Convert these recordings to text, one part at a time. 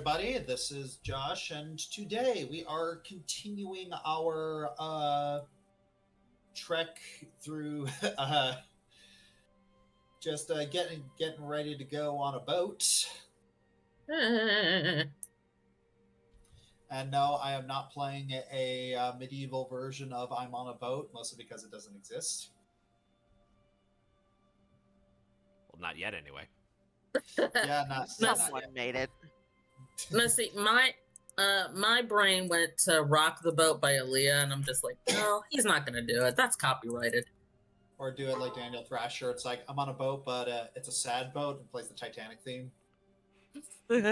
everybody. This is Josh, and today we are continuing our trek through just getting ready to go on a boat. And no, I am not playing a medieval version of I'm on a boat, mostly because it doesn't exist. Well, not yet, anyway. Yeah, not Someone yet. made it. Let's see, my brain went to "Rock the Boat" by Aaliyah, and I'm just like, no, he's not gonna do it. That's copyrighted. Or do it like Daniel Thrasher. It's like I'm on a boat, but it's a sad boat and plays the Titanic theme. Can't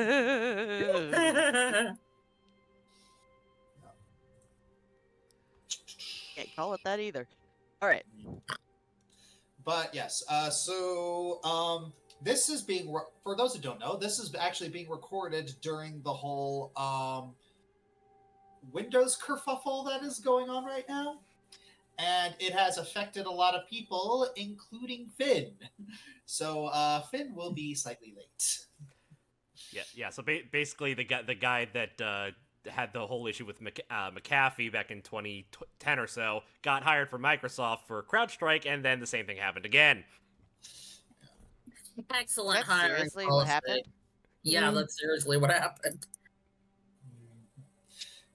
call it that either. All right. But yes, this is being for those who don't know, this is actually being recorded during the whole Windows kerfuffle that is going on right now, and it has affected a lot of people, including Finn. So Finn will be slightly late. Yeah. So basically, the guy that had the whole issue with McAfee back in 2010 or so got hired for Microsoft for CrowdStrike, and then the same thing happened again. Excellent That's hiring seriously policy. what happened? Yeah, that's seriously what happened.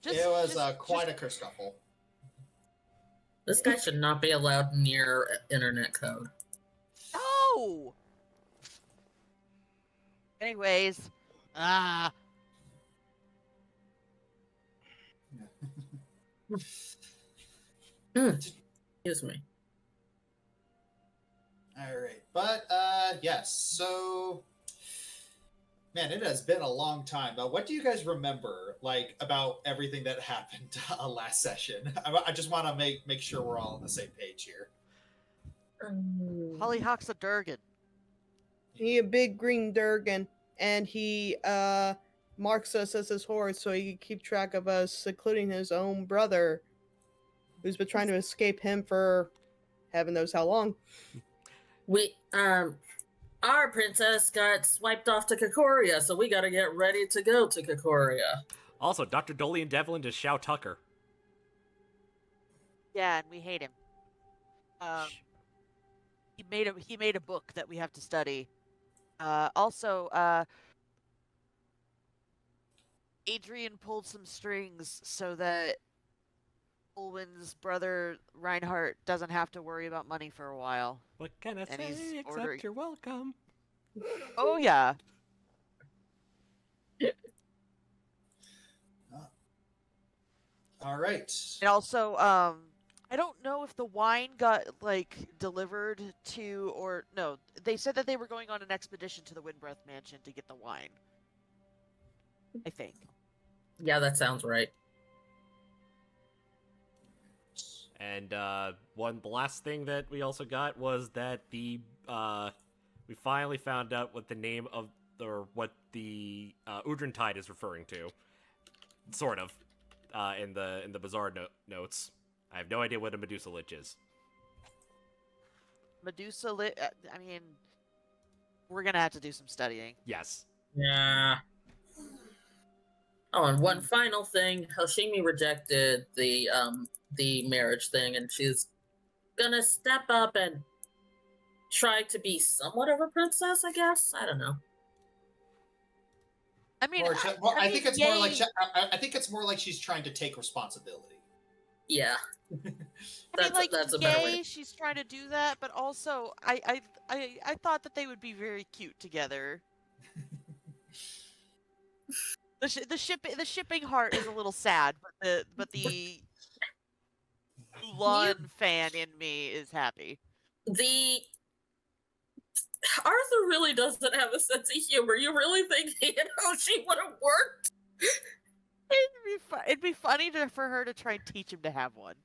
It was quite a kerfuffle. This guy should not be allowed near internet code. No! Anyways. Excuse me. All right, but yes. So, man, it has been a long time. But what do you guys remember, like, about everything that happened last session? I just want to make sure we're all on the same page here. Hollyhock's a Durgan. He a big green Durgan, and he marks us as his horse so he can keep track of us, including his own brother, who's been trying to escape him for heaven knows how long. Our princess got swiped off to Kokoria, so we gotta get ready to go to Kokoria. Also, Dr. Dolian Devlin is Shao Tucker. Yeah, and we hate him. He made a book that we have to study. Also, Adrian pulled some strings so that Olwen's brother Reinhardt doesn't have to worry about money for a while. What can I And say he's except ordering- you're welcome? Oh yeah. All right. And also, I don't know if the wine got delivered to, or no. They said that they were going on an expedition to the Windbreath Mansion to get the wine. I think. Yeah, that sounds right. And the last thing that we also got was that we finally found out what the name of what the Udrin Tide is referring to, sort of, in the Bazaar notes. I have no idea what a Medusa Lich is. Medusa Lich. I mean, we're gonna have to do some studying. Yes. Yeah. Oh, and one final thing, Hoshimi rejected the marriage thing, and she's gonna step up and try to be somewhat of a princess, I guess. I don't know. I mean, I think it's more like I think it's more like she's trying to take responsibility. Yeah. that's a better way. way. She's trying to do that, but also, I thought that they would be very cute together. The shipping heart is a little sad, but the Mulan fan in me is happy. Arthur really doesn't have a sense of humor. You really think he and Hoshi would have worked? It'd be funny for her to try and teach him to have one.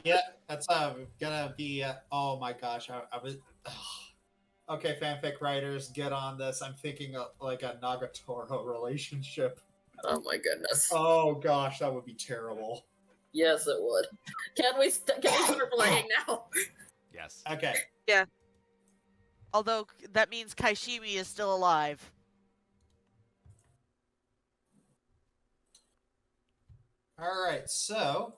Yeah, that's gonna be. Oh my gosh, I was. Okay, fanfic writers, get on this. I'm thinking of like a Nagatoro relationship. Oh my goodness. Oh gosh, that would be terrible. Yes, it would. Can we start playing now? Yes. Okay. Yeah. Although that means Kaishimi is still alive. All right, so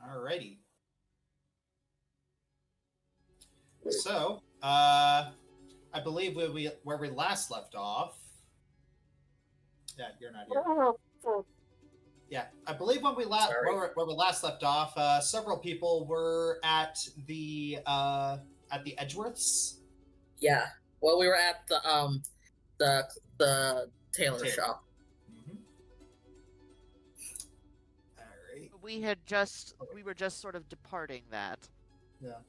alrighty. So, I believe where we last left off. Yeah, you're not here. Yeah, I believe when we where we last left off, several people were at the Edgeworths. Yeah. Well, we were at the tailor shop. Mm-hmm. All right. We were just sort of departing that. Yeah.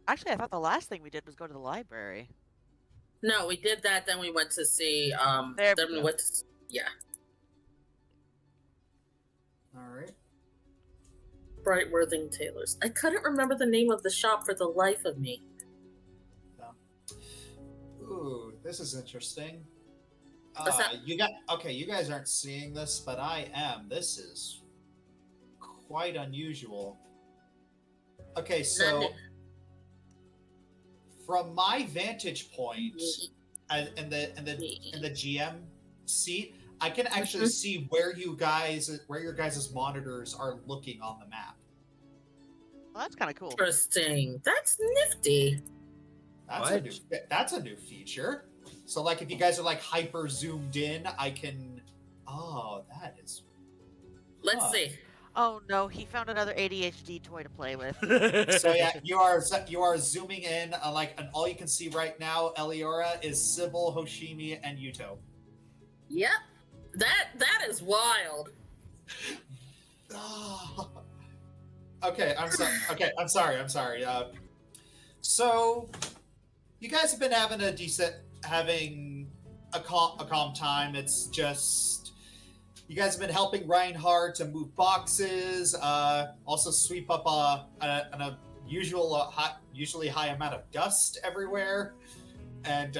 Actually, I thought the last thing we did was go to the library. No, we did that. Then we went to see. There Then we we go. went. Yeah. All right. Brightworthing Tailors. I couldn't remember the name of the shop for the life of me. Ooh, this is interesting. What's that? You guys aren't seeing this, but I am. This is quite unusual. Okay, so from my vantage point, in the GM seat, I can actually see where your guys' monitors are looking on the map. Well, that's kind of cool. Interesting. That's nifty. That's a new feature. So, like, if you guys are like hyper zoomed in, I can. Oh, that is. Let's see. Oh no, he found another ADHD toy to play with. So yeah, you are zooming in, and all you can see right now, Eliora, is Sybil, Hoshimi, and Yuto. Yep. That is wild. Okay, I'm sorry. Okay, I'm sorry. So you guys have been having a calm time. It's just you guys have been helping Reinhardt to move boxes, also sweep up an usually high amount of dust everywhere, and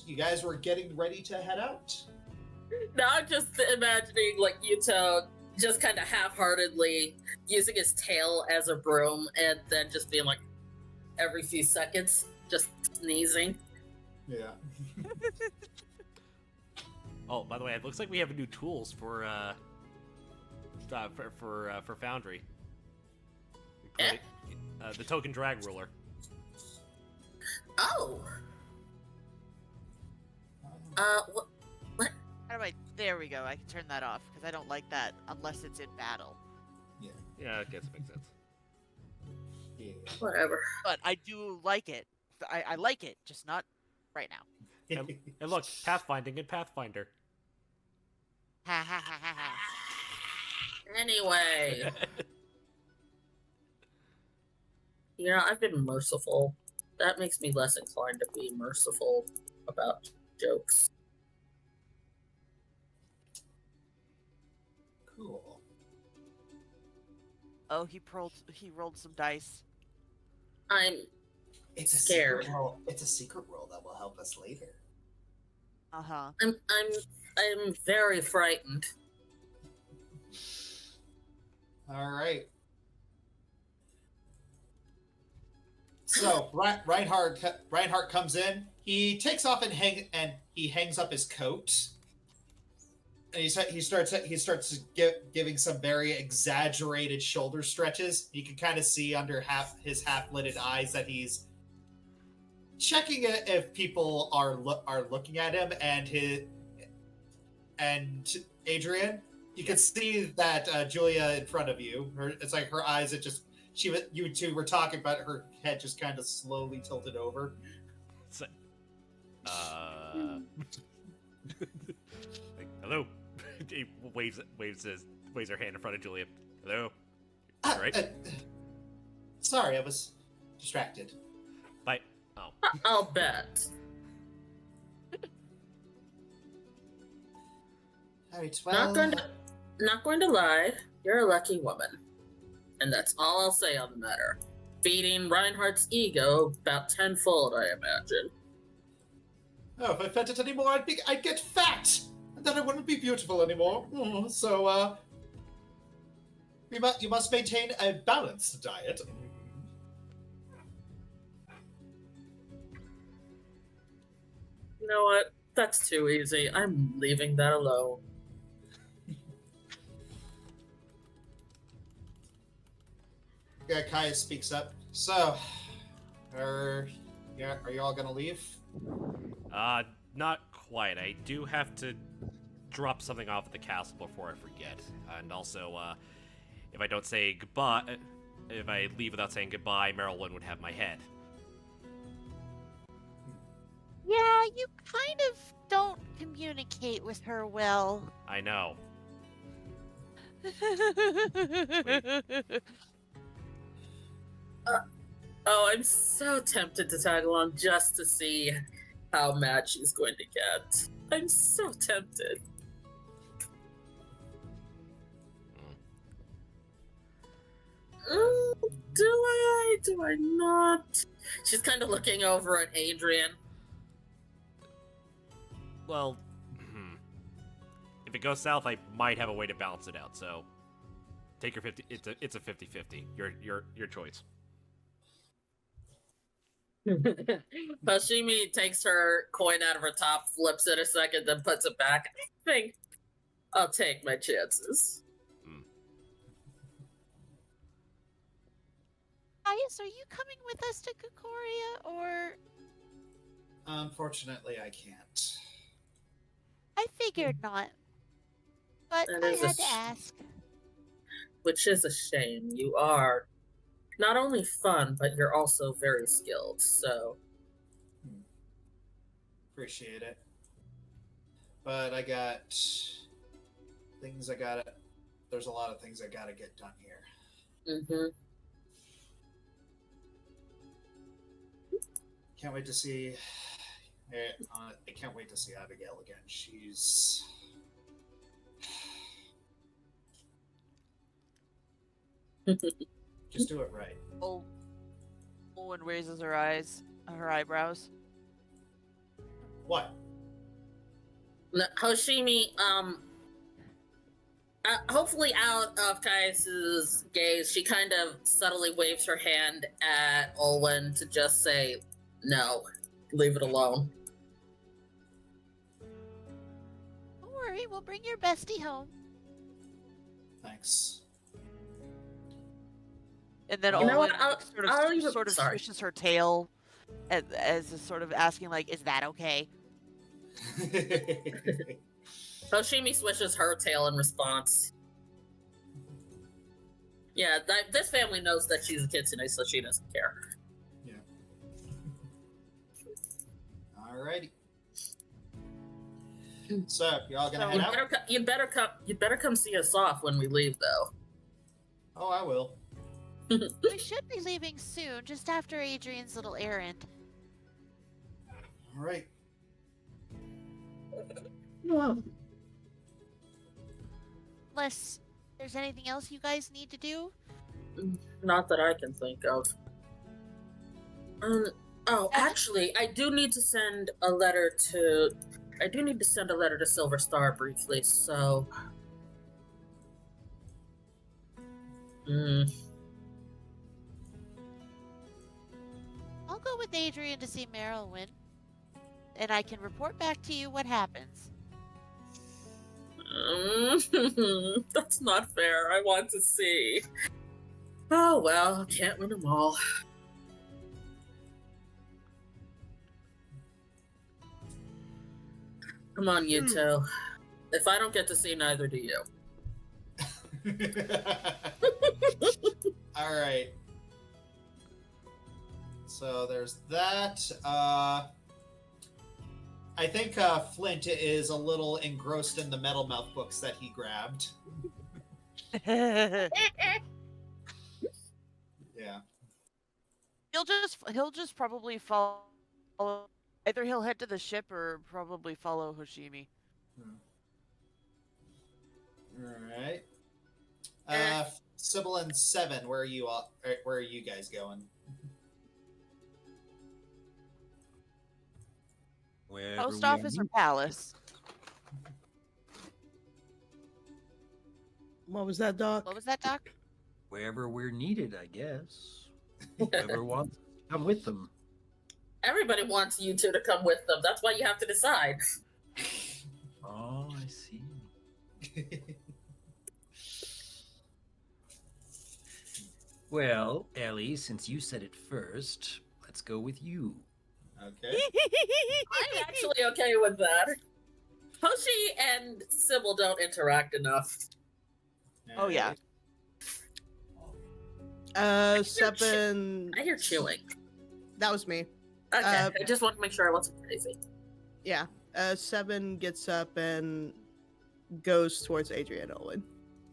you guys were getting ready to head out. Now I'm just imagining like Yuto just kind of half-heartedly using his tail as a broom and then just being like every few seconds just sneezing. Yeah. Oh, by the way, it looks like we have new tools for Foundry. The token drag ruler. Oh. What? How do I? There we go. I can turn that off because I don't like that unless it's in battle. Yeah, I guess it makes sense. Yeah. Whatever. But I do like it. I like it, just not right now. And look, pathfinding in Pathfinder. Ha ha ha ha ha. Anyway. You know, I've been merciful. That makes me less inclined to be merciful about jokes. Cool. Oh, he rolled some dice. It's a scared. Secret roll. It's a secret roll that will help us later. Uh-huh. I'm very frightened. All right. So Reinhardt comes in. He takes off and he hangs up his coat. And he starts giving some very exaggerated shoulder stretches. You can kind of see under his half-lidded eyes that he's checking it if people are looking at him. And Adrian, you can see that Julia in front of you. It's like her eyes. You two were talking about her head just kind of slowly tilted over. It's like, like, hello. He waves her hand in front of Julia. Hello. All right. Sorry, I was distracted. Bye. Oh. I'll bet. All right, well, Not going to lie. You're a lucky woman, and that's all I'll say on the matter. Feeding Reinhardt's ego about tenfold, I imagine. Oh, if I fed it anymore, I'd get fat. then it wouldn't be beautiful anymore. So, you must maintain a balanced diet. You know what? That's too easy. I'm leaving that alone. Yeah, Kaya speaks up. So, are you all gonna leave? Not quite. I do have to drop something off at the castle before I forget. And also, if I don't say goodbye, if I leave without saying goodbye, Marilyn would have my head. Yeah, you kind of don't communicate with her well. I know. Oh, I'm so tempted to tag along just to see how mad she's going to get. I'm so tempted. Do I? Do I not? She's kind of looking over at Adrian. Well, if it goes south, I might have a way to balance it out. So, take your 50. It's a 50-50. Your choice. Hashimi takes her coin out of her top, flips it a second, then puts it back. I think I'll take my chances. Caius, are you coming with us to Kokoria, or...? Unfortunately, I can't. I figured not. But That I is a had to ask. Which is a shame. You are not only fun, but you're also very skilled, so... Appreciate it. But I got things I gotta... There's a lot of things I gotta get done here. Mm-hmm. Can't wait to see... I can't wait to see Abigail again. She's... Just do it right. Owen raises her eyebrows. What? Hoshimi, hopefully out of Caius's gaze, she kind of subtly waves her hand at Olwen to just say, no, leave it alone. Don't worry, we'll bring your bestie home. Thanks. And then You know Olwen what? I'll sort of sorry. swishes her tail as a sort of asking, like, is that okay? Hoshimi swishes her tail in response. Yeah, this family knows that she's a kitsune, so she doesn't care. Yeah. Alrighty. So, y'all gonna head out? You'd better come see us off when we leave, though. Oh, I will. We should be leaving soon, just after Adrian's little errand. Alright. Unless there's anything else you guys need to do? Not that I can think of. Actually, I do need to send a letter to Silver Star briefly, so... I'll go with Adrian to see Marilyn, and I can report back to you what happens. That's not fair. I want to see. Oh well, can't win them all. Come on, you two. If I don't get to see, neither do you. Alright. So there's that. I think Flint is a little engrossed in the Metal Mouth books that he grabbed. Yeah. He'll just probably follow. Either he'll head to the ship or probably follow Hoshimi. Alright. Sybil and Seven, where are you guys going? Wherever Post we office or meet. palace? What was that, Doc? What was that, Doc? Wherever we're needed, I guess. Whoever wants to come with them. Everybody wants you two to come with them. That's why you have to decide. Oh, I see. Well, Ellie, since you said it first, let's go with you. Okay. I'm actually okay with that. Hoshi and Sybil don't interact enough. Oh, yeah. Seven. I hear chewing. That was me. Okay, Uh, I just want to make sure I wasn't crazy. Yeah. Seven gets up and goes towards Adrian Olin.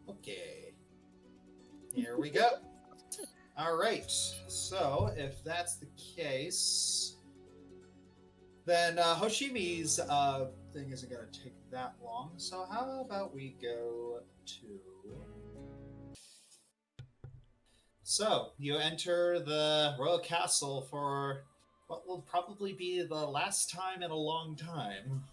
Okay. Here we go. All right. So, if that's the case, then Hoshimi's thing isn't going to take that long. So, how about we go to. So, you enter the royal castle for what will probably be the last time in a long time.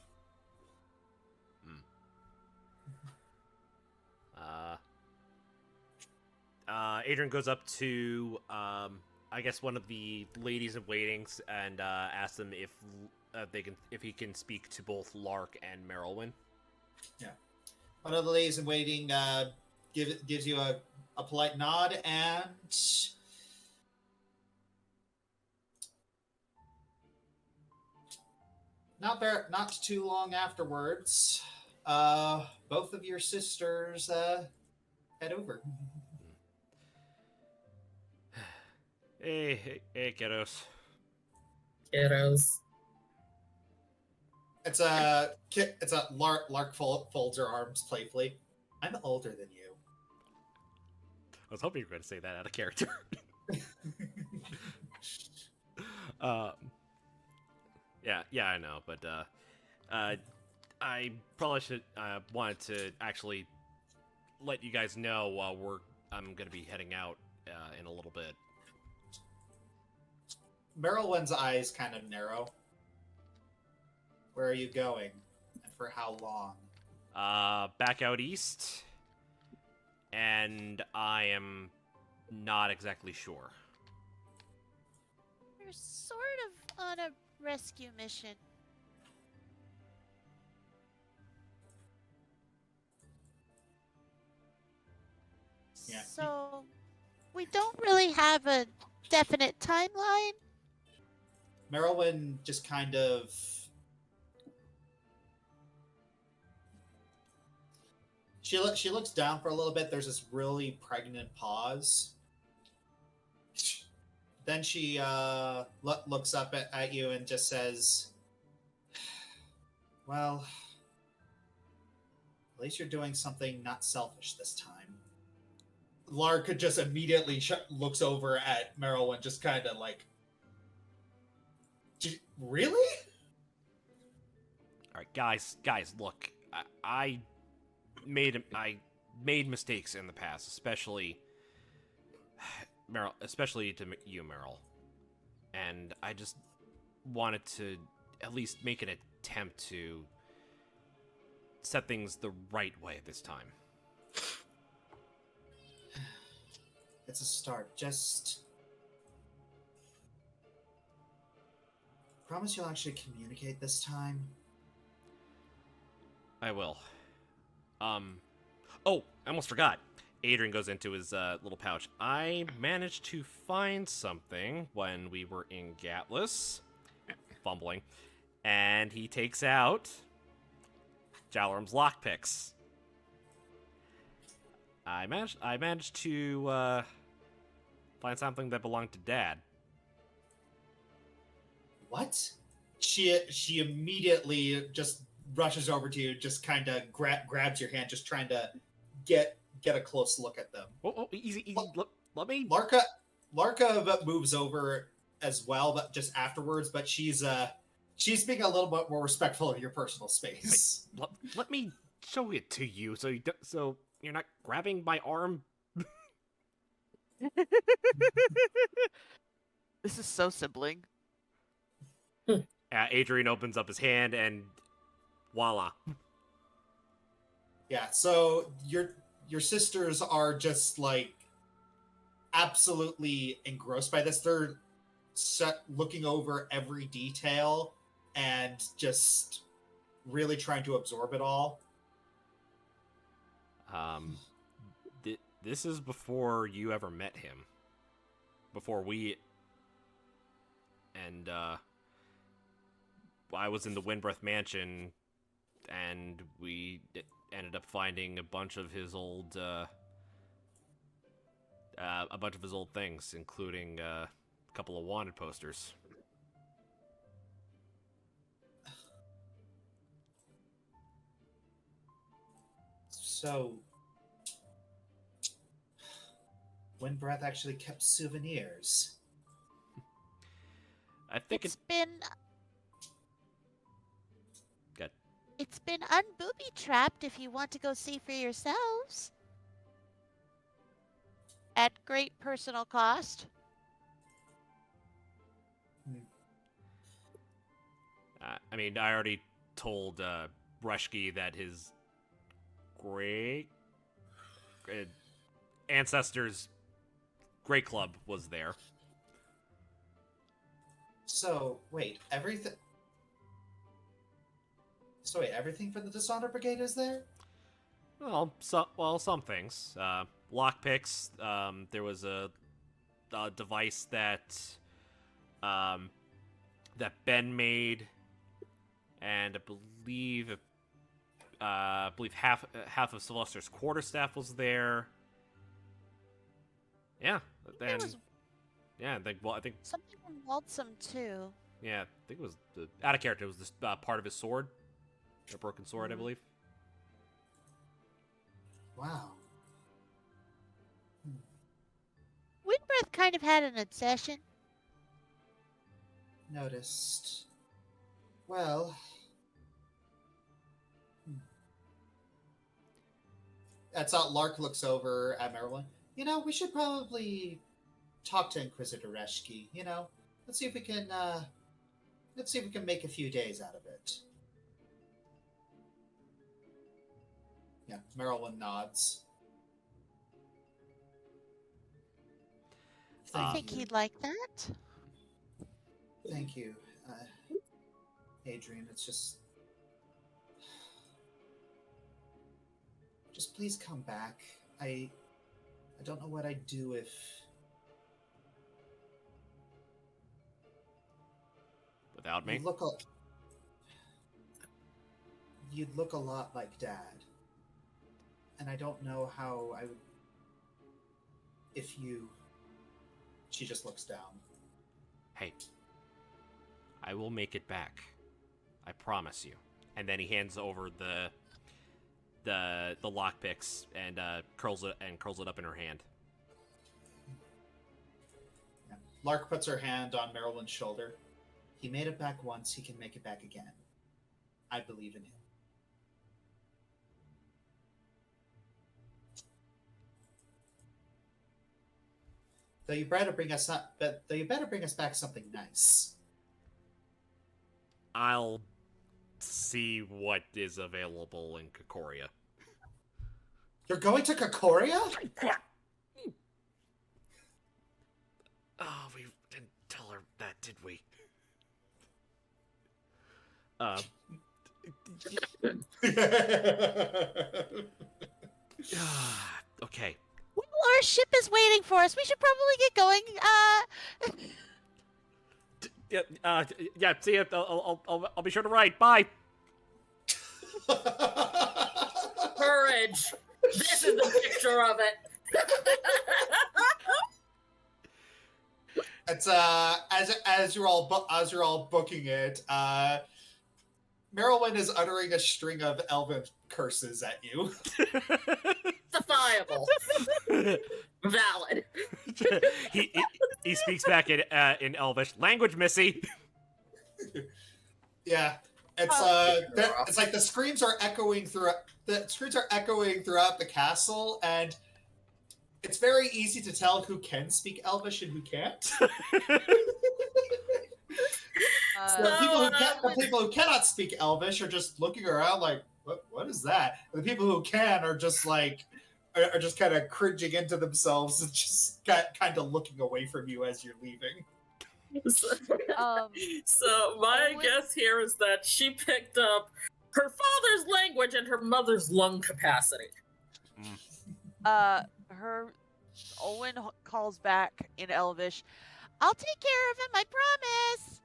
Adrian goes up to, I guess, one of the ladies in waitings and asks them if if he can speak to both Lark and Merylwyn. Yeah. One of the ladies in waiting gives you a polite nod, and not too long afterwards, both of your sisters head over. Hey, kiddos. Kiddos. It's a Lark folds her arms playfully. I'm older than you. I was hoping you were going to say that out of character. Yeah, I know, but I probably should wanted to actually let you guys know while I'm going to be heading out in a little bit. Merylwyn's eyes kind of narrow. Where are you going, and for how long? Back out east, and I am not exactly sure. We're sort of on a rescue mission. Yeah. So, we don't really have a definite timeline. Merylwyn just kind of she looks down for a little bit. There's this really pregnant pause. Then she looks up at you and just says, "Well, at least you're doing something not selfish this time." Lark just immediately looks over at Merylwyn, just kind of like, "Really?" All right, guys, look, I made mistakes in the past, especially Meryl, especially to you, Meryl, and I just wanted to at least make an attempt to set things the right way this time. It's a start. Just promise you'll actually communicate this time. I will. Oh, I almost forgot. Adrian goes into his little pouch. I managed to find something when we were in Gatlas, fumbling, and he takes out Jalorm's lockpicks. I managed to find something that belonged to Dad. What? She immediately just rushes over to you, just kind of grabs your hand, just trying to get a close look at them. Oh, easy. Let me. Larka moves over as well, but just afterwards. But she's being a little bit more respectful of your personal space. Let me show it to you, so you're not grabbing my arm. This is so sibling. Adrian opens up his hand, and voila. Yeah. So your sisters are just like absolutely engrossed by this. They're looking over every detail and just really trying to absorb it all. This is before you ever met him. Before we... And, I was in the Windbreath Mansion, and we ended up finding a bunch of his old things, including a couple of wanted posters. So, Windbreath actually kept souvenirs. I think It's been Good. It's been unbooby trapped if you want to go see for yourselves. At great personal cost. I mean, I already told Rushki that his great ancestors' great club was there. So, wait, everything... So wait, everything for the Dishonor Brigade is there? Well, some things. Lockpicks. There was a device that that Ben made, and I believe half of Sylvester's quarterstaff was there. Yeah, There was I think something from Waltzum too. yeah, I think it was out of character. It was this part of his sword, a broken sword, I believe. Wow. Windbreath kind of had an obsession. Noticed. Well... That's how Lark looks over at Merwin. You know, we should probably talk to Inquisitor Reshki, you know? Let's see if we can make a few days out of it. Yeah, Merwin nods. I think he'd like that. Thank you, Adrian. It's just please come back. I don't know what I'd do if... Without me? You'd look a lot like Dad. And I don't know how I would... If you... She just looks down. Hey, I will make it back. I promise you. And then he hands over the lockpicks and curls it up in her hand. Yeah. Lark puts her hand on Merylwyn's shoulder. He made it back once, he can make it back again. I believe in him. Though you better bring us back something nice. I'll see what is available in Kokoria. You're going to Kokoria? Oh, we didn't tell her that, did we? Okay. Well, our ship is waiting for us. We should probably get going. Yeah. See you. I'll be sure to write. Bye. Courage. This is the picture of it. It's as you're all booking it, Merylwyn is uttering a string of elven curses at you. Justifiable. Valid. he speaks back in Elvish language, Missy. Yeah, it's it's like the screams are echoing throughout the castle, and it's very easy to tell who can speak Elvish and who can't. The people who cannot speak Elvish are just looking around like, what is that? And the people who can are just like, are just kind of cringing into themselves and just kind of looking away from you as you're leaving. So my Owen- guess here is that she picked up her father's language and her mother's lung capacity. Owen calls back in Elvish. I'll take care of him, I promise.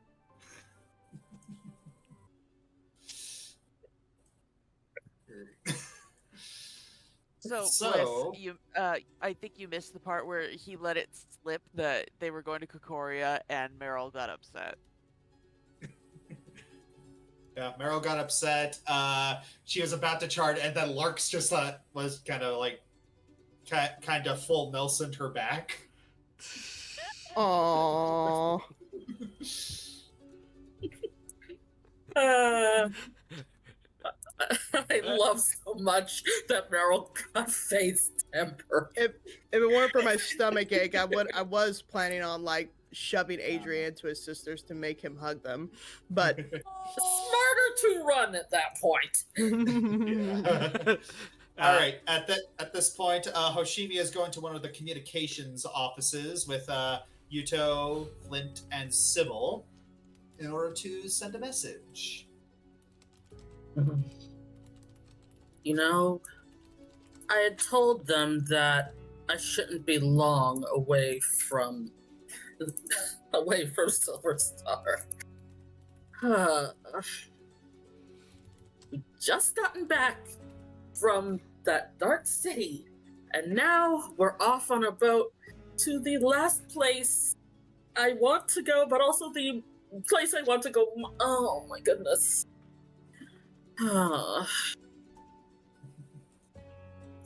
So, Bliss, you, I think you missed the part where he let it slip that they were going to Kokoria, and Meryl got upset. Yeah, Meryl got upset. She was about to charge, and then Lark's just was kind of like, kind of full Nelson her back. Aww. I love so much that Meryl got face temper. If it weren't for my stomach ache, I was planning on like shoving Adrian into his sisters to make him hug them, but Smarter to run at that point. All right. At this point, Hoshimi is going to one of the communications offices with Yuto, Flint, and Sybil in order to send a message. You know, I had told them that I shouldn't be long away from Silver Star. We've just gotten back from that dark city, and now we're off on a boat to the last place I want to go, but also the place I want to go. Oh my goodness.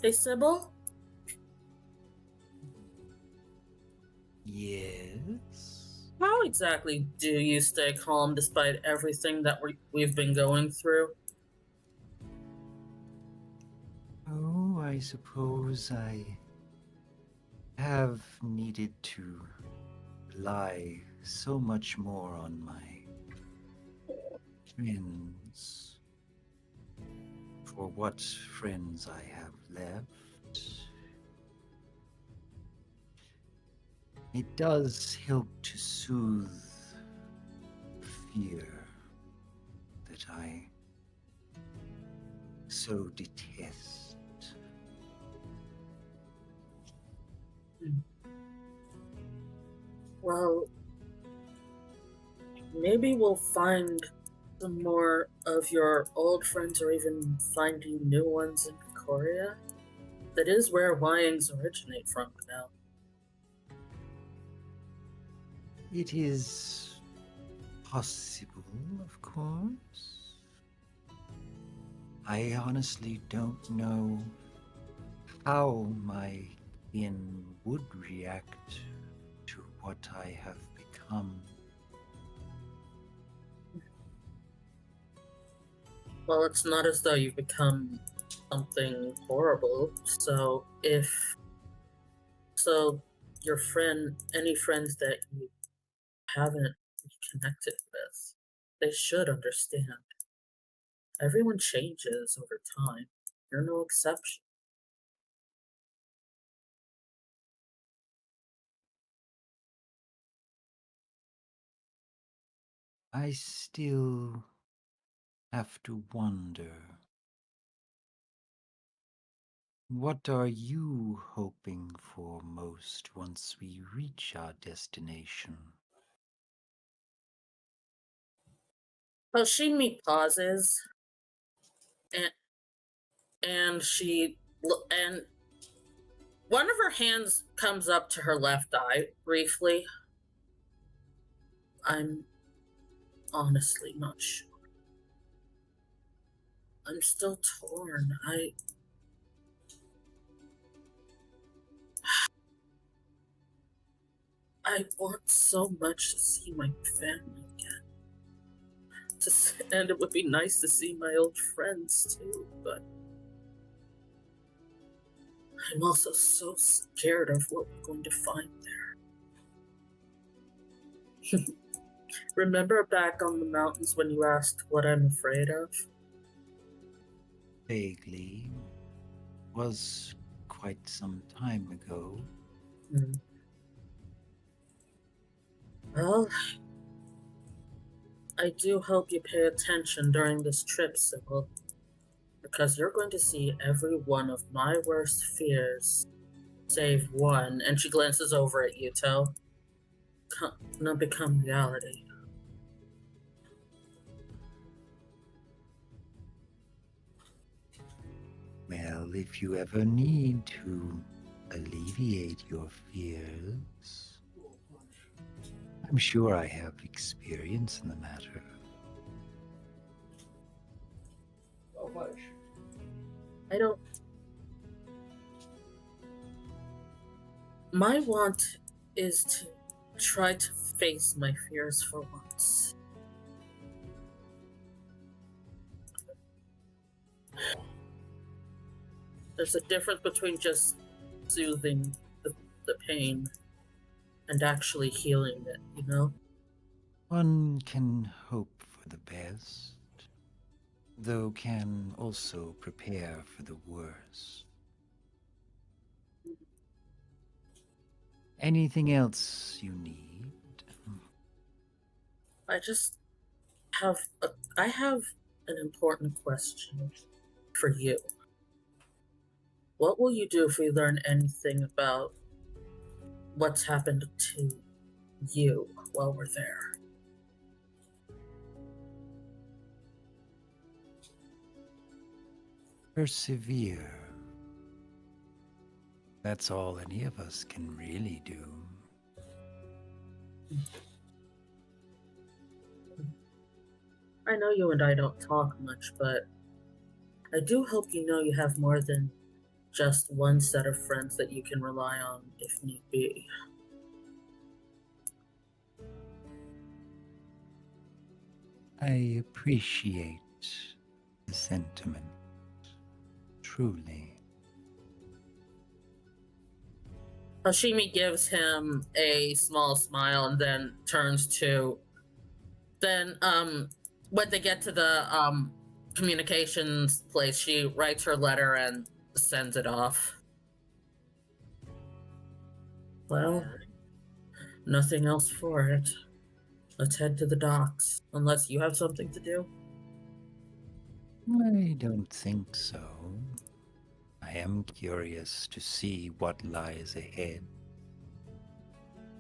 Hey, Sybil? Yes? How exactly do you stay calm despite everything that we've been going through? Oh, I suppose I have needed to rely so much more on my friends. For what friends I have left. It does help to soothe fear that I so detest. Well, maybe we'll find some more of your old friends or even finding new ones in Korea. That is where Wyings originate from now. It is possible, of course. I honestly don't know how my kin would react to what I have become. Well, it's not as though you've become something horrible, so your any friends that you haven't connected with, they should understand. Everyone changes over time. You're no exception. I still have to wonder. What are you hoping for most once we reach our destination? Hoshimi pauses, and and one of her hands comes up to her left eye briefly. I'm honestly not sure. I'm still torn. I want so much to see my family again. And it would be nice to see my old friends too, but I'm also so scared of what we're going to find there. Remember back on the mountains when you asked what I'm afraid of? Vaguely. Was quite some time ago. Hmm. Well, I do hope you pay attention during this trip, Sybil, because you're going to see every one of my worst fears, save one, and she glances over at Yuto, not become reality. Well, if you ever need to alleviate your fears, I'm sure I have experience in the matter. I don't. My want is to try to face my fears for once. There's a difference between just soothing the pain and actually healing it, you know? One can hope for the best, though can also prepare for the worst. Anything else you need? I have an important question for you. What will you do if we learn anything about what's happened to you while we're there? Persevere. That's all any of us can really do. I know you and I don't talk much, but I do hope you know you have more than just one set of friends that you can rely on if need be. I appreciate the sentiment, truly. Hashimi gives him a small smile and then turns to. Then, when they get to the communications place, she writes her letter and sends it off. Well, nothing else for it. Let's head to the docks, unless you have something to do. I don't think so. I am curious to see what lies ahead.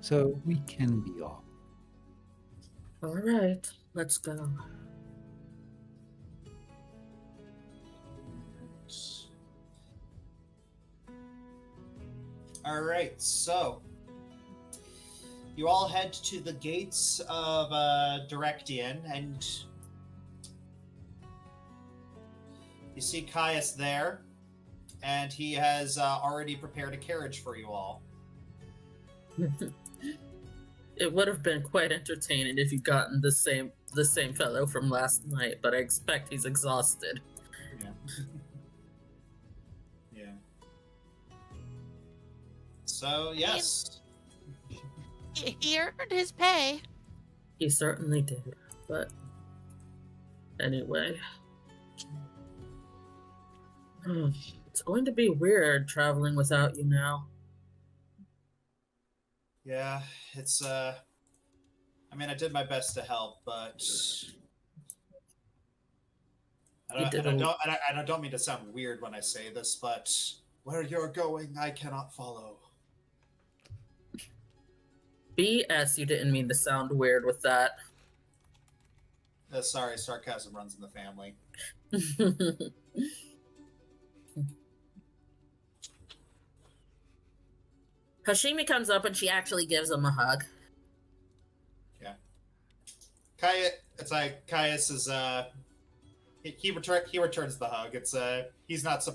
So we can be off. All right, let's go. All right, so you all head to the gates of Directian, and you see Caius there, and he has already prepared a carriage for you all. It would have been quite entertaining if you'd gotten the same fellow from last night, but I expect he's exhausted. Yeah. Yeah. So, yes. He earned his pay. He certainly did, but anyway. It's going to be weird traveling without you now. Yeah, it's, I mean, I did my best to help, but I don't mean to sound weird when I say this, but where you're going, I cannot follow. BS, you didn't mean to sound weird with that. Sorry, sarcasm runs in the family. Hashimi comes up and she actually gives him a hug. Yeah. It's like Caius is he returns the hug. It's he's not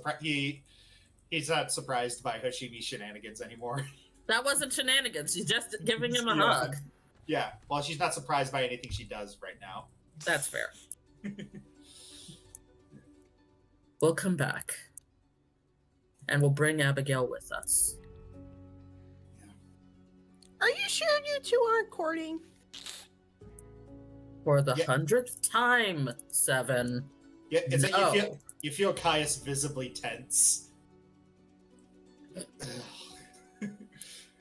not surprised by Hashimi's shenanigans anymore. That wasn't shenanigans. She's just giving him a Yeah. hug. Yeah. Well, she's not surprised by anything she does right now. That's fair. We'll come back. And we'll bring Abigail with us. Are you sure you two aren't courting? For the Yeah. 100th time, Seven. Yeah, it's No. you feel Caius visibly tense. A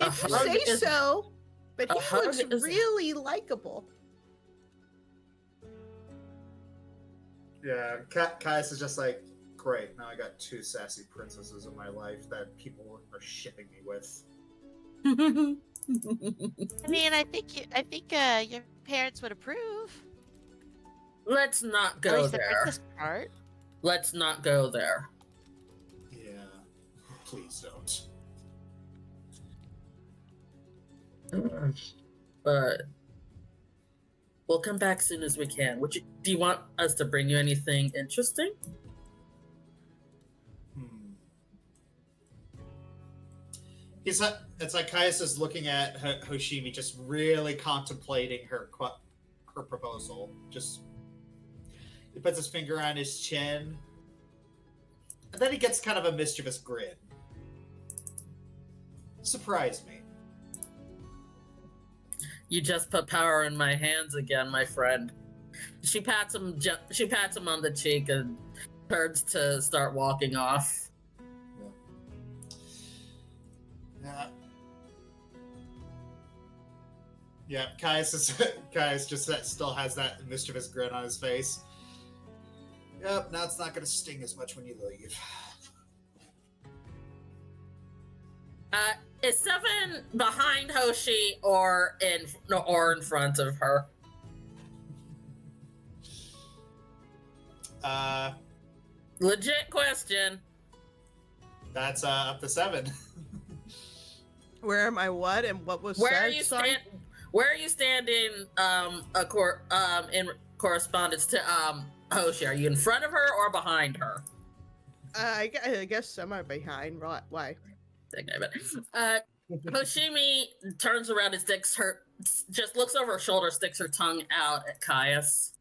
If you hug say is- so, but a he hug looks is- really likable. Yeah, Caius is just like, great. Now I got two sassy princesses in my life that people are shipping me with. I mean, I think your parents would approve. Let's not At go least the there. princess part. Let's not go there. Yeah, please don't. But we'll come back as soon as we can. Do you want us to bring you anything interesting? It's like Caius is looking at Hoshimi, just really contemplating her proposal. Just he puts his finger on his chin, and then he gets kind of a mischievous grin. Surprise me. You just put power in my hands again, my friend. She pats him. She pats him on the cheek and turns to start walking off. Yeah, Caius just still has that mischievous grin on his face. Yep, now it's not going to sting as much when you leave. Is Seven behind Hoshi or in front of her? Legit question. That's up to 7. Where am I? What and what was Where said? are you Sorry? Where are you standing? In correspondence to Hoshi, are you in front of her or behind her? I guess I'm behind. Right? Why? Hoshimi turns around and just looks over her shoulder, sticks her tongue out at Caius.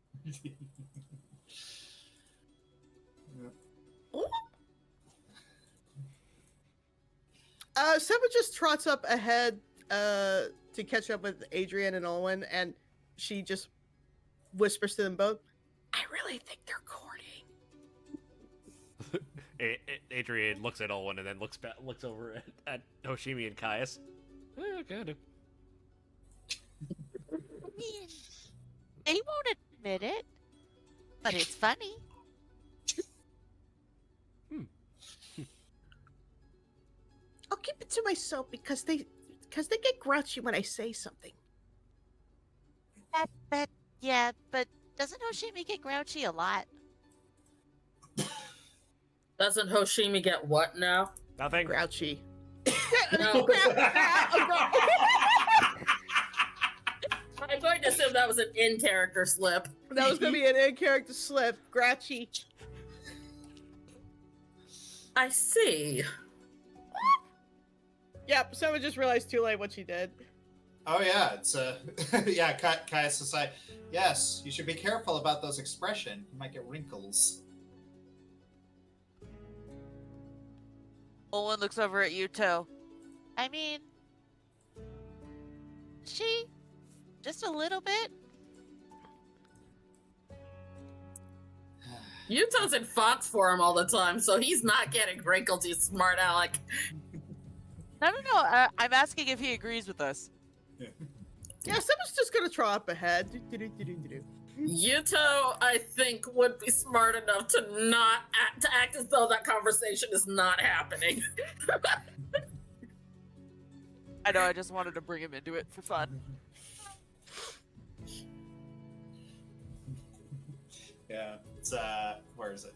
Seba just trots up ahead to catch up with Adrian and Owen, and she just whispers to them both, I really think they're courting. Adrian looks at Olwen and then looks over at Hoshimi and Caius. Kind of. I mean, they won't admit it, but it's funny. I'll keep it to myself because they get grouchy when I say something. Yeah, but doesn't Hoshimi get grouchy a lot? Doesn't Hoshimi get what now? Nothing. Grouchy. No. I'm going to assume that was an in-character slip. That was gonna be an in-character slip. Grouchy. I see. Yep, Seba just realized too late what she did. Oh yeah, it's yeah. Caius is like, yes, you should be careful about those expressions. You might get wrinkles. Olwen looks over at Yuto. I mean, she just a little bit. Yuto's in Fox form all the time, so he's not getting wrinkled, you smart aleck. No. I'm asking if he agrees with us. Yeah, Seba's just gonna trot up ahead. Yuto, I think, would be smart enough to not act as though that conversation is not happening. I know, I just wanted to bring him into it for fun. Yeah, it's where is it?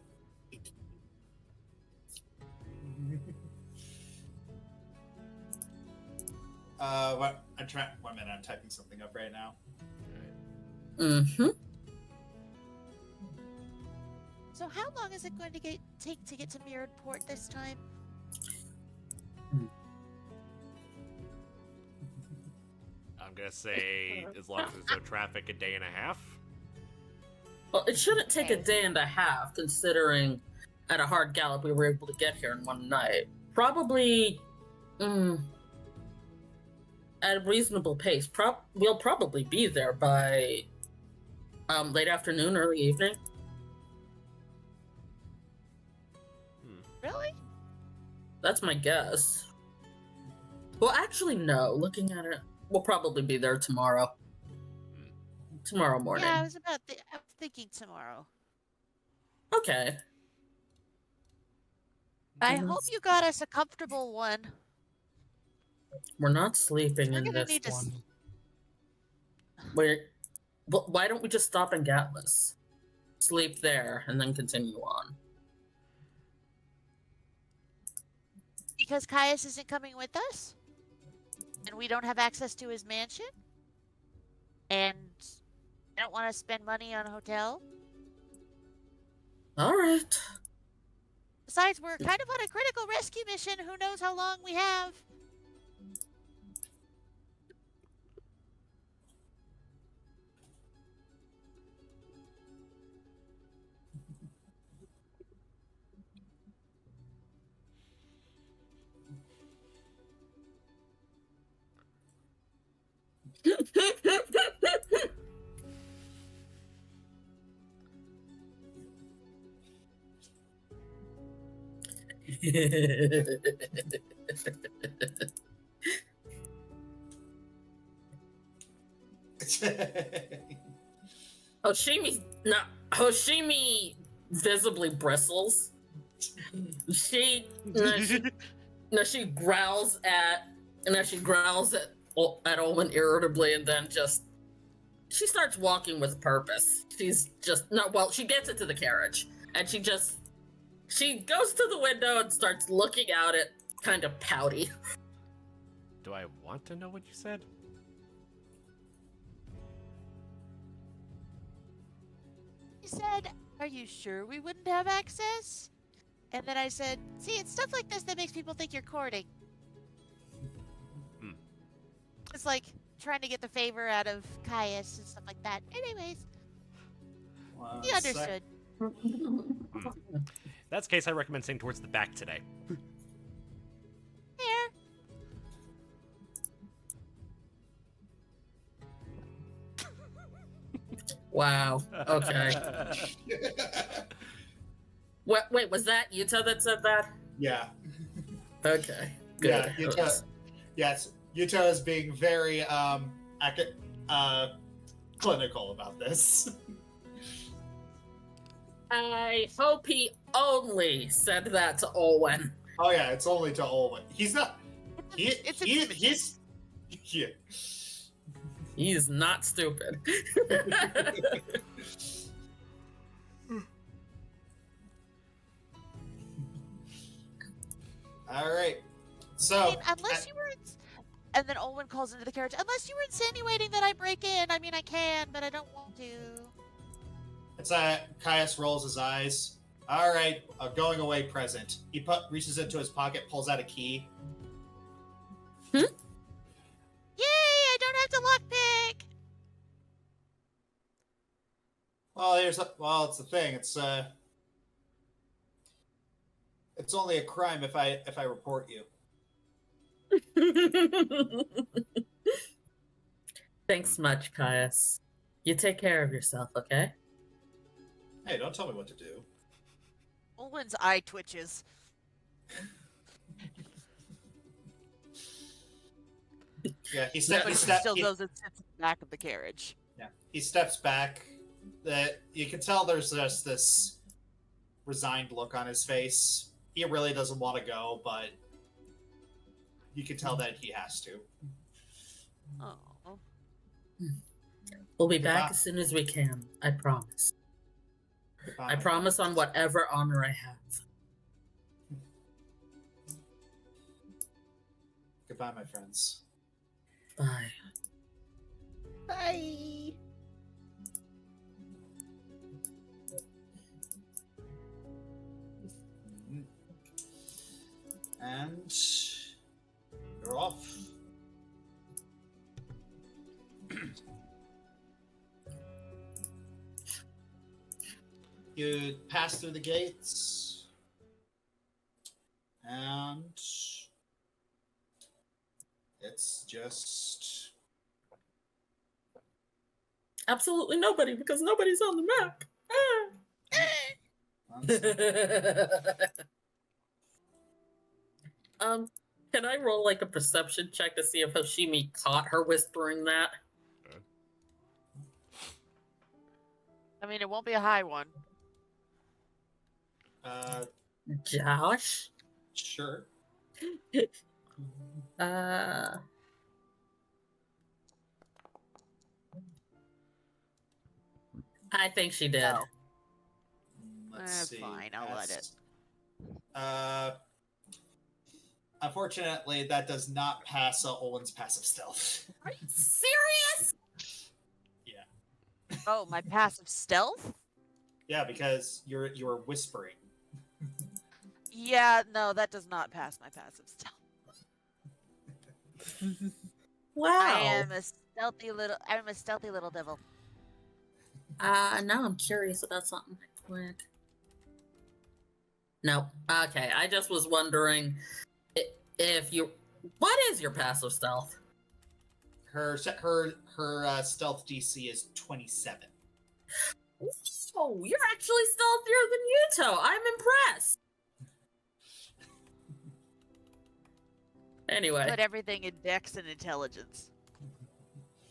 What? I'm trying. 1 minute. I'm typing something up right now. Mm-hmm. So how long is it going to take to get to Mirrored Port this time? I'm gonna say as long as there's no traffic, a day and a half. Well, it shouldn't take a day and a half, considering at a hard gallop we were able to get here in one night. Probably, at a reasonable pace. We'll probably be there by late afternoon, early evening. Really? That's my guess. Well, actually, no. Looking at it, we'll probably be there tomorrow. Tomorrow morning. Yeah, I was thinking tomorrow. Okay. I hope you got us a comfortable one. We're not sleeping We're in gonna this need to one. Why don't we just stop in Gatlas? Sleep there and then continue on. Because Caius isn't coming with us, and we don't have access to his mansion, and I don't want to spend money on a hotel. All right. Besides, we're kind of on a critical rescue mission. Who knows how long we have? Hoshimi visibly bristles. She growls at Olwen irritably, and then she starts walking with purpose. She's just she gets into the carriage and she goes to the window and starts looking out at kind of pouty. Do I want to know what you said? He said, "Are you sure we wouldn't have access?" And then I said, "See, it's stuff like this that makes people think you're courting." It's like trying to get the favor out of Caius and stuff like that. Anyways, he understood. In that case, I recommend staying towards the back today. Here. Wow. Okay. Wait, was that Yuta that said that? Yeah. Okay. Good. Yeah, Yuta. Yes, Yuta is being very clinical about this. I hope he only said that to Olwen. Oh yeah, it's only to Olwen. He's not. He's. Yeah. He's not stupid. All right. So. I mean, unless you were. And then Olwen calls into the carriage. Unless you were insinuating that I break in. I mean, I can, but I don't want to. It's Caius rolls his eyes. All right, a going away present. He reaches into his pocket, pulls out a key. Yay! I don't have to lockpick. Well, it's the thing. It's only a crime if I report you. Thanks much, Caius. You take care of yourself, okay? Hey, don't tell me what to do. Olwen's eye twitches. Yeah, he But he still goes and sits in the back of the carriage. Yeah, he steps back. You can tell there's just this resigned look on his face. He really doesn't want to go, but you can tell that he has to. Oh. We'll be back as soon as we can. I promise. Goodbye, I my promise on friends. whatever honor I have. Goodbye, my friends. Bye. Bye. And you're off. You pass through the gates, and it's just Absolutely nobody, because nobody's on the map. Can I roll like a perception check to see if Hoshimi caught her whispering that? I mean, it won't be a high one. Josh? Sure. I think she did. No. Let's see. Fine, I'll let it. Unfortunately, that does not pass Owen's passive stealth. Are you serious? Oh, my passive stealth? Yeah, because you're whispering. Yeah, no, that does not pass my passive stealth. Wow. I am a stealthy little devil. Now I'm curious about something quick. No. Okay, I just was wondering if you... What is your passive stealth? Her stealth DC is 27. Oh, you're actually stealthier than Yuto. I'm impressed. Anyway. Put everything in dex and intelligence.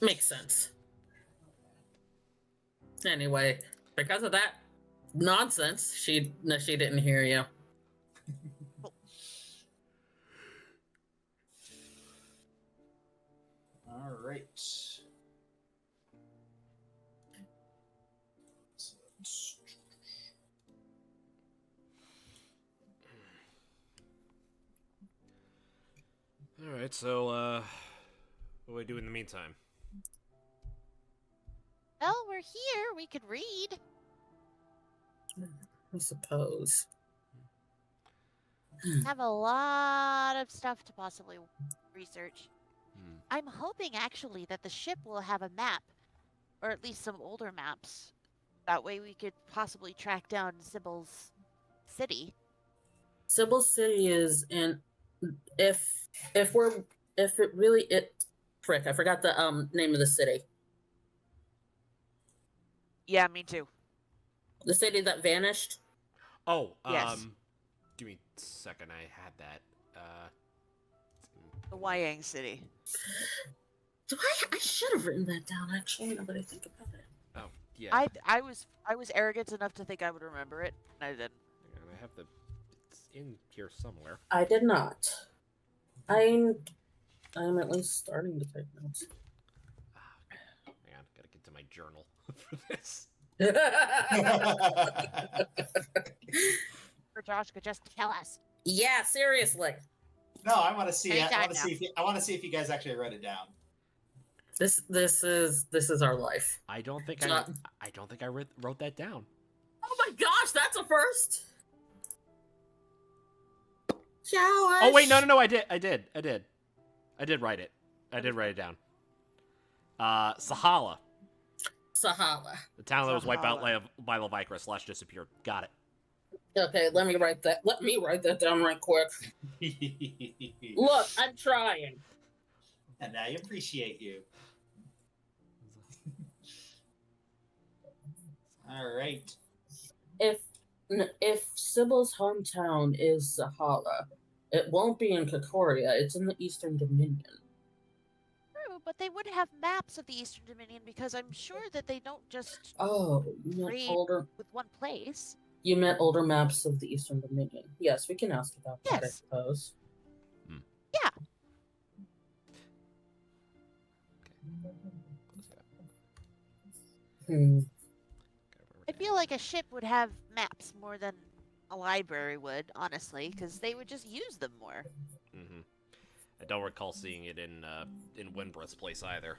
Makes sense. Anyway, because of that nonsense, she didn't hear you. All right. All right, so what do we do in the meantime? Well, we're here. We could read. I suppose. Have a lot of stuff to possibly research. I'm hoping actually that the ship will have a map, or at least some older maps. That way we could possibly track down Sybil's city. Sybil City is in... If it frick, I forgot the name of the city. Yeah, me too. The city that vanished. Oh, Yes. give me a second. I had that. The Wyang city. I should have written that down actually, now that I think about it. Oh, yeah. I was arrogant enough to think I would remember it, and I didn't. I have the. It's in here somewhere. I did not. I'm at least starting to take notes. Man, gotta get to my journal for this. Or Josh could just tell us. Yeah, seriously. No, I want to see. I Anytime want to see. I want to see if you guys actually wrote it down. This is our life. I don't think Not- I wrote that down. Oh my gosh, that's a first. Josh. Oh wait, no, I did write it. I did write it down. Sahala, Sahala. the town that was wiped out Sahala. by Levicarus / disappeared. Got it. Okay, let me write that down right quick. Look, I'm trying. And I appreciate you. All right. If Sybil's hometown is Sahala, it won't be in Kokoria. It's in the Eastern Dominion. True, but they would have maps of the Eastern Dominion because I'm sure that they don't just Oh, you meant Read. older. with one place. You meant older maps of the Eastern Dominion. Yes, we can ask about that, I Yes. suppose. Yeah. I feel like a ship would have maps more than a library would, honestly, because they would just use them more. I don't recall seeing it in Winbreath's place either.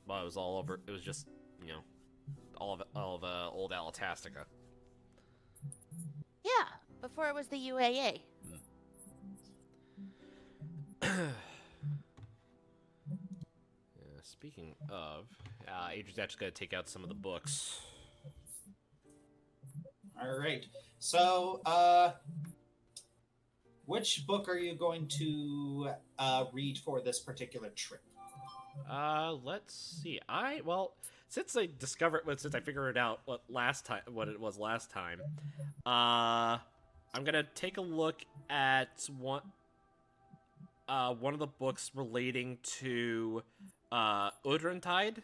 Well, it was all over. It was just all of old Alatastica. Yeah, before it was the UAA. Speaking of, Adrian's actually going to take out some of the books. All right. So, which book are you going to read for this particular trip? Let's see. Since I figured out what it was last time, I'm gonna take a look at one. one of the books relating to Udrintide,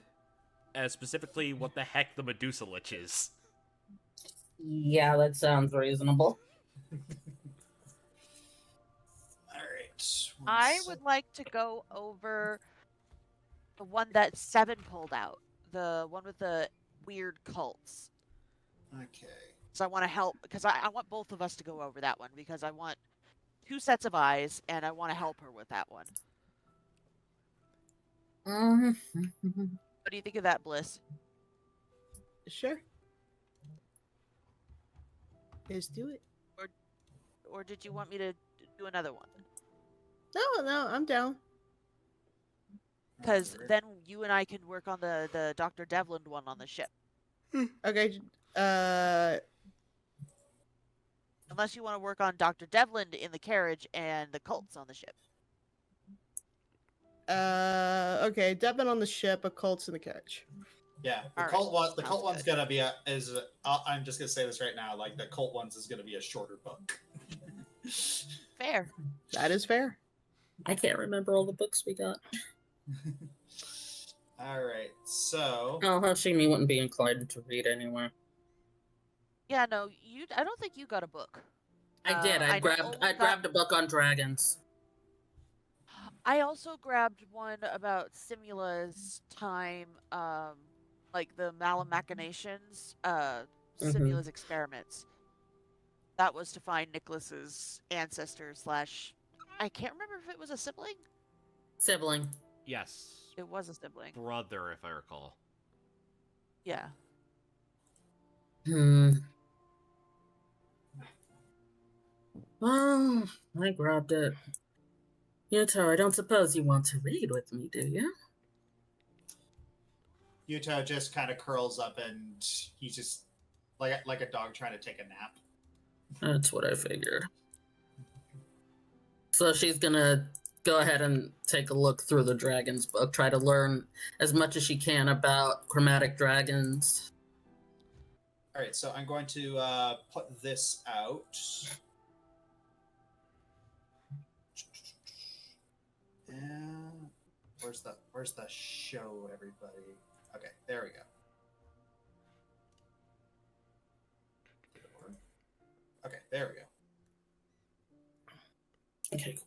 and specifically what the heck the Medusa Lich is. Yeah, that sounds reasonable. All right. I would like to go over the one that Seven pulled out, the one with the weird cults. Okay. So I want to help because I want both of us to go over that one because I want 2 sets of eyes and I want to help her with that one. Mhm. What do you think of that, Bliss? Sure. Let's do it. Or did you want me to do another one? No, I'm down. Because then you and I can work on the Dr. Devlin one on the ship. Okay. Unless you want to work on Dr. Devlin in the carriage and the cults on the ship. Okay. Devin on the ship, occults in the carriage. Yeah, the All cult right, one. The sounds cult one's good. gonna be I'm just gonna say this right now. Like the cult one's is gonna be a shorter book. Fair. That is fair. I can't remember all the books we got. All right, so Oh, Hashimi wouldn't be inclined to read anyway. Yeah, no, I don't think you got a book. I did. I I know grabbed. Owen I got- grabbed a book on dragons. I also grabbed one about Simula's time, like the Malamachinations, Simula's experiments. That was to find Nicholas's ancestor slash. I can't remember if it was a sibling. Sibling. Yes. It was a sibling. Brother, if I recall. Yeah. Oh, I grabbed it. Yuto, I don't suppose you want to read with me, do you? Yuto just kind of curls up and he's just like a dog trying to take a nap. That's what I figured. So she's gonna go ahead and take a look through the dragon's book, try to learn as much as she can about chromatic dragons. All right, so I'm going to put this out. And where's the show, everybody? Okay, there we go. Okay, there we go. Okay.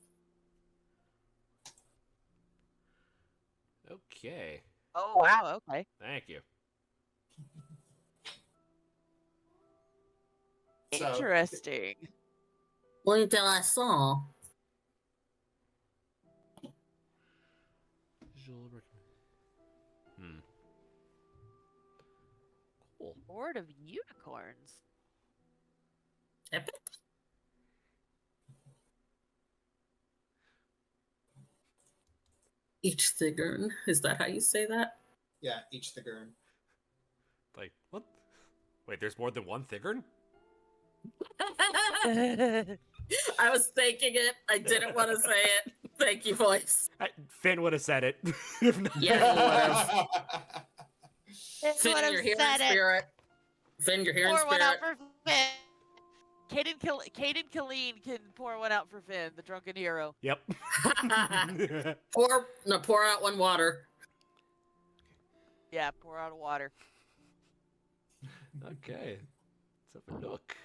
Okay. Oh wow. Okay. Thank you. So- Interesting. Muy intéressant. Cool. Horde of unicorns. Epic. Each Thigurn. Is that how you say that? Yeah, each the gurn. Like, what? Wait, there's more than one Thigurn? I was thinking it. I didn't want to say it. Thank you, voice. Finn would have said it. If not- Yeah, Finn, would've your hearing said it. spirit. Finn, your hearing Pour one out spirit. for Finn. Caden Killeen can pour one out for Finn, the drunken hero. Yep. Pour out one water. Yeah, pour out water. Okay. Let's have a look.